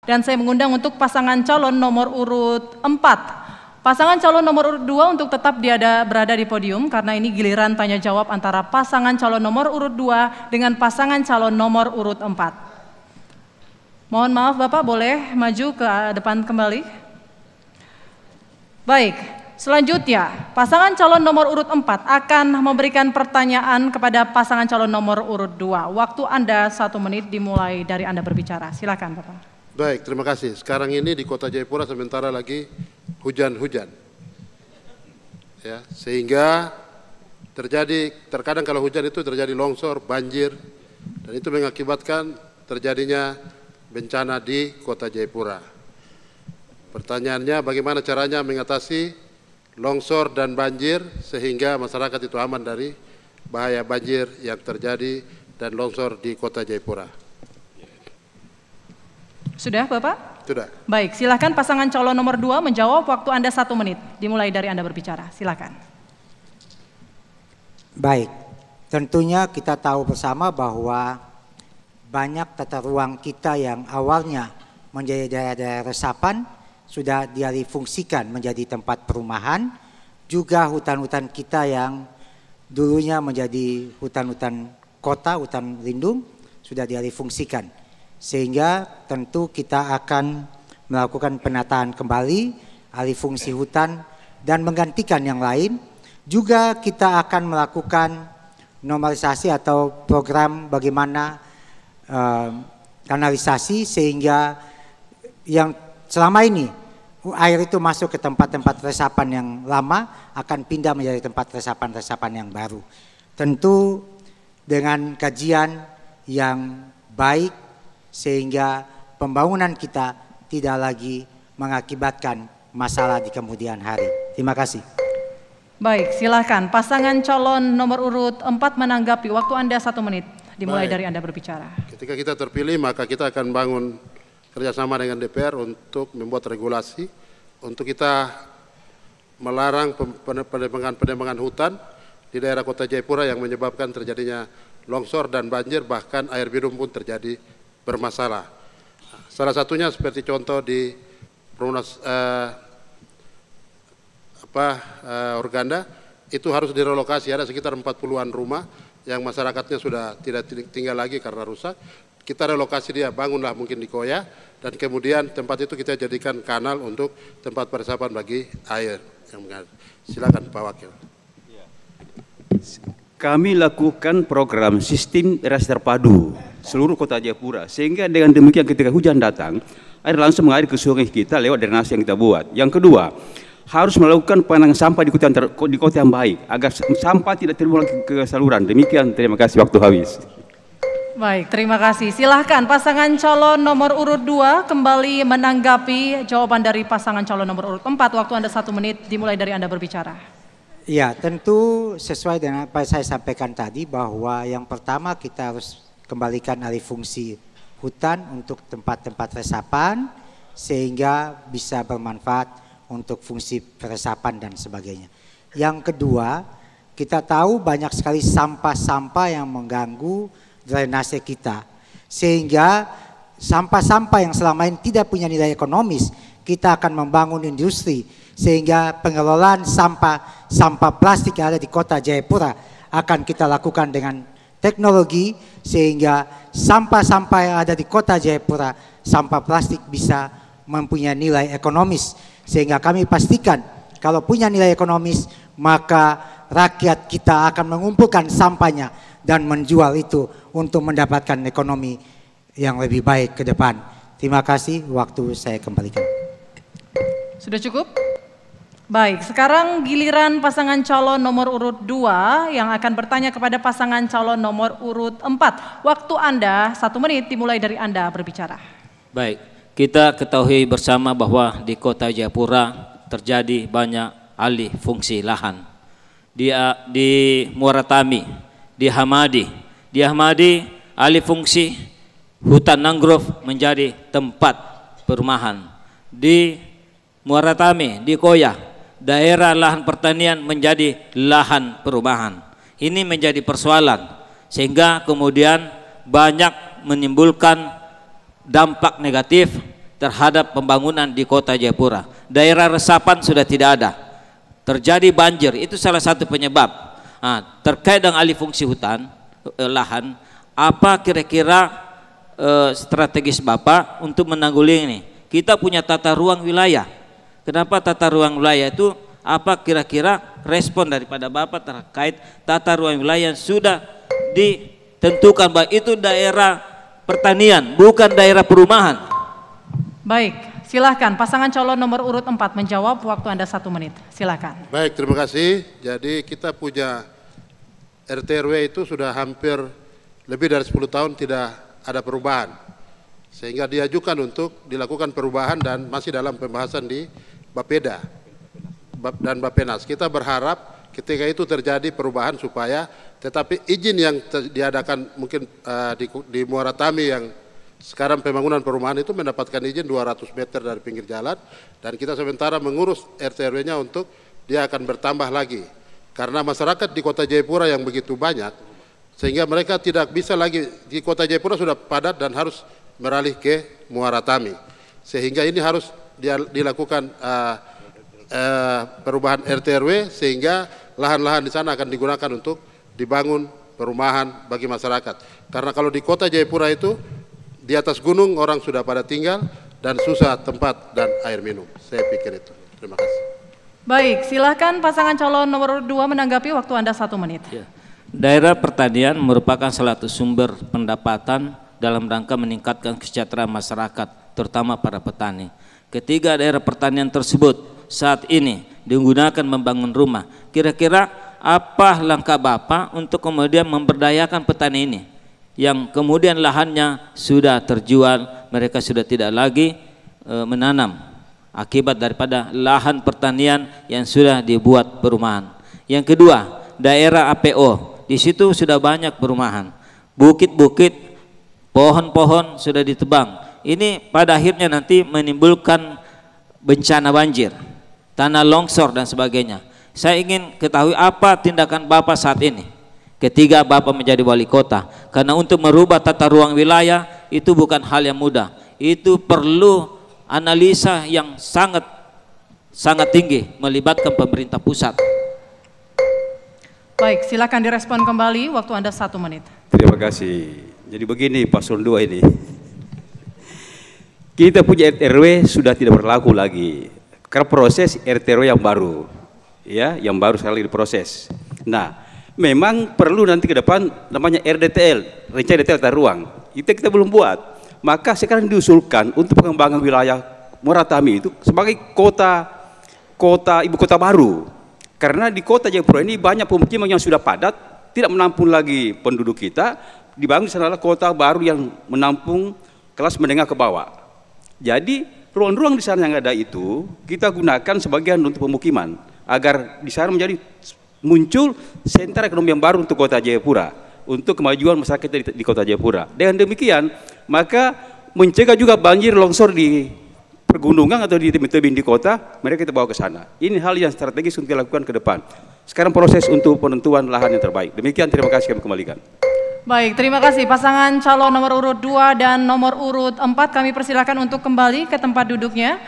Dan saya mengundang untuk pasangan calon nomor urut 4. Pasangan calon nomor urut 2 untuk tetap berada di podium karena ini giliran tanya jawab antara pasangan calon nomor urut 2 dengan pasangan calon nomor urut 4. Mohon maaf Bapak, boleh maju ke depan kembali. Baik, selanjutnya pasangan calon nomor urut 4 akan memberikan pertanyaan kepada pasangan calon nomor urut 2. Waktu Anda 1 menit dimulai dari Anda berbicara. Silakan Bapak. Baik, terima kasih. Sekarang ini di Kota Jayapura sementara lagi hujan-hujan, ya, sehingga terkadang kalau hujan itu terjadi longsor, banjir, dan itu mengakibatkan terjadinya bencana di Kota Jayapura. Pertanyaannya, bagaimana caranya mengatasi longsor dan banjir sehingga masyarakat itu aman dari bahaya banjir yang terjadi dan longsor di Kota Jayapura? Sudah Bapak? Sudah. Baik, silakan pasangan calon nomor 2 menjawab. Waktu Anda 1 menit dimulai dari Anda berbicara. Silakan. Baik, tentunya kita tahu bersama bahwa banyak tata ruang kita yang awalnya menjadi daerah-daerah resapan sudah dialih fungsikan menjadi tempat perumahan. Juga hutan-hutan kita yang dulunya menjadi hutan-hutan kota, hutan lindung sudah dialih fungsikan. Sehingga tentu kita akan melakukan penataan kembali alih fungsi hutan dan menggantikan yang lain. Juga kita akan melakukan normalisasi atau program bagaimana kanalisasi sehingga yang selama ini air itu masuk ke tempat-tempat resapan yang lama akan pindah menjadi tempat resapan-resapan yang baru. Tentu dengan kajian yang baik sehingga pembangunan kita tidak lagi mengakibatkan masalah di kemudian hari. Terima kasih. Baik, silakan pasangan calon nomor urut 4 menanggapi. Waktu Anda 1 menit dimulai dari Anda berbicara. Ketika kita terpilih maka kita akan bangun kerjasama dengan DPR untuk membuat regulasi untuk kita melarang penebangan hutan di daerah Kota Jayapura yang menyebabkan terjadinya longsor dan banjir, bahkan air minum pun terjadi bermasalah. Salah satunya seperti contoh di Organda itu harus direlokasi, ada sekitar 40-an rumah yang masyarakatnya sudah tidak tinggal lagi karena rusak. Kita relokasi dia, bangunlah mungkin di Koya, dan kemudian tempat itu kita jadikan kanal untuk tempat peresapan bagi air yang mengalir. Silakan Pak Wakil. Kami lakukan program sistem irigasi terpadu seluruh Kota Jayapura, sehingga dengan demikian ketika hujan datang, air langsung mengalir ke sungai kita lewat drainase yang kita buat. Yang kedua, harus melakukan penanganan sampah di kota yang baik agar sampah tidak terbuang ke saluran. Demikian, terima kasih, waktu habis. Baik, terima kasih. Silahkan pasangan calon nomor urut 2 kembali menanggapi jawaban dari pasangan calon nomor urut 4. Waktu Anda 1 menit dimulai dari Anda berbicara. Ya, tentu sesuai dengan apa yang saya sampaikan tadi bahwa yang pertama kita harus kembalikan alih fungsi hutan untuk tempat-tempat resapan sehingga bisa bermanfaat untuk fungsi peresapan dan sebagainya. Yang kedua, kita tahu banyak sekali sampah-sampah yang mengganggu drainase kita, sehingga sampah-sampah yang selama ini tidak punya nilai ekonomis, kita akan membangun industri sehingga pengelolaan sampah plastik yang ada di Kota Jayapura akan kita lakukan dengan teknologi sehingga sampah-sampah yang ada di Kota Jayapura, sampah plastik bisa mempunyai nilai ekonomis, sehingga kami pastikan kalau punya nilai ekonomis maka rakyat kita akan mengumpulkan sampahnya dan menjual itu untuk mendapatkan ekonomi yang lebih baik ke depan. Terima kasih, waktu saya kembalikan. Sudah cukup? Baik, sekarang giliran pasangan calon nomor urut 2 yang akan bertanya kepada pasangan calon nomor urut 4. Waktu Anda 1 menit dimulai dari Anda berbicara. Baik, kita ketahui bersama bahwa di Kota Jayapura terjadi banyak alih fungsi lahan. Di Muaratami, di Hamadi alih fungsi hutan mangrove menjadi tempat perumahan. Di Muaratami, di Koya, daerah lahan pertanian menjadi lahan perumahan. Ini menjadi persoalan sehingga kemudian banyak menimbulkan dampak negatif terhadap pembangunan di Kota Jayapura. Daerah resapan sudah tidak ada. Terjadi banjir, itu salah satu penyebab. Nah, terkait dengan alih fungsi hutan lahan, apa kira-kira strategis Bapak untuk menanggulangi ini? Kita punya tata ruang wilayah. Kenapa tata ruang wilayah itu? Apa kira-kira respon daripada Bapak terkait tata ruang wilayah yang sudah ditentukan bahwa itu daerah pertanian, bukan daerah perumahan? Baik, silahkan pasangan calon nomor urut 4 menjawab, waktu Anda 1 menit, silahkan. Baik, terima kasih. Jadi kita punya RT RW itu sudah hampir lebih dari 10 tahun tidak ada perubahan. Sehingga diajukan untuk dilakukan perubahan dan masih dalam pembahasan di Bapeda dan Bapenas. Kita berharap ketika itu terjadi perubahan supaya tetapi izin yang diadakan mungkin di Muara Tami yang sekarang pembangunan perumahan itu mendapatkan izin 200 meter dari pinggir jalan, dan kita sementara mengurus RT RW-nya untuk dia akan bertambah lagi karena masyarakat di Kota Jayapura yang begitu banyak sehingga mereka tidak bisa lagi di Kota Jayapura sudah padat dan harus beralih ke Muara Tami, sehingga ini harus dilakukan perubahan RT RW sehingga lahan-lahan di sana akan digunakan untuk dibangun perumahan bagi masyarakat. Karena kalau di Kota Jayapura itu di atas gunung orang sudah pada tinggal dan susah tempat dan air minum. Saya pikir itu. Terima kasih. Baik, silakan pasangan calon nomor 2 menanggapi, waktu Anda 1 menit. Ya. Daerah pertanian merupakan salah satu sumber pendapatan dalam rangka meningkatkan kesejahteraan masyarakat, terutama para petani. Ketiga daerah pertanian tersebut saat ini digunakan membangun rumah. Kira-kira apa langkah Bapak untuk kemudian memberdayakan petani ini? Yang kemudian lahannya sudah terjual, mereka sudah tidak lagi menanam akibat daripada lahan pertanian yang sudah dibuat perumahan. Yang kedua, daerah APO, di situ sudah banyak perumahan, bukit-bukit, pohon-pohon sudah ditebang. Ini pada akhirnya nanti menimbulkan bencana banjir, tanah longsor dan sebagainya. Saya ingin ketahui apa tindakan Bapak saat ini ketika Bapak menjadi wali kota, karena untuk merubah tata ruang wilayah itu bukan hal yang mudah, itu perlu analisa yang sangat tinggi melibatkan pemerintah pusat. Baik, silakan direspon kembali, waktu Anda 1 menit. Terima kasih. Jadi begini paslon 2 ini, kita punya RT RW sudah tidak berlaku lagi karena proses RT RW yang baru, ya, yang baru sekali diproses. Nah, memang perlu nanti ke depan namanya RDTL, rencana detail tata ruang. Itu kita belum buat. Maka sekarang diusulkan untuk pengembangan wilayah Muara Tami itu sebagai ibu kota baru. Karena di Kota Jayapura ini banyak pemukiman yang sudah padat, tidak menampung lagi penduduk kita. Dibangun di sana kota baru yang menampung kelas menengah ke bawah. Jadi ruang-ruang di sana yang ada itu kita gunakan sebagian untuk pemukiman agar di sana menjadi muncul sentra ekonomi yang baru untuk Kota Jayapura, untuk kemajuan masyarakat di Kota Jayapura. Dengan demikian, maka mencegah juga banjir longsor di pergunungan atau di tebing-tebing di kota, mereka kita bawa ke sana. Ini hal yang strategis untuk dilakukan ke depan. Sekarang proses untuk penentuan lahan yang terbaik. Demikian, terima kasih, kami kembalikan. Baik, terima kasih pasangan calon nomor urut 2 dan nomor urut 4, kami persilakan untuk kembali ke tempat duduknya.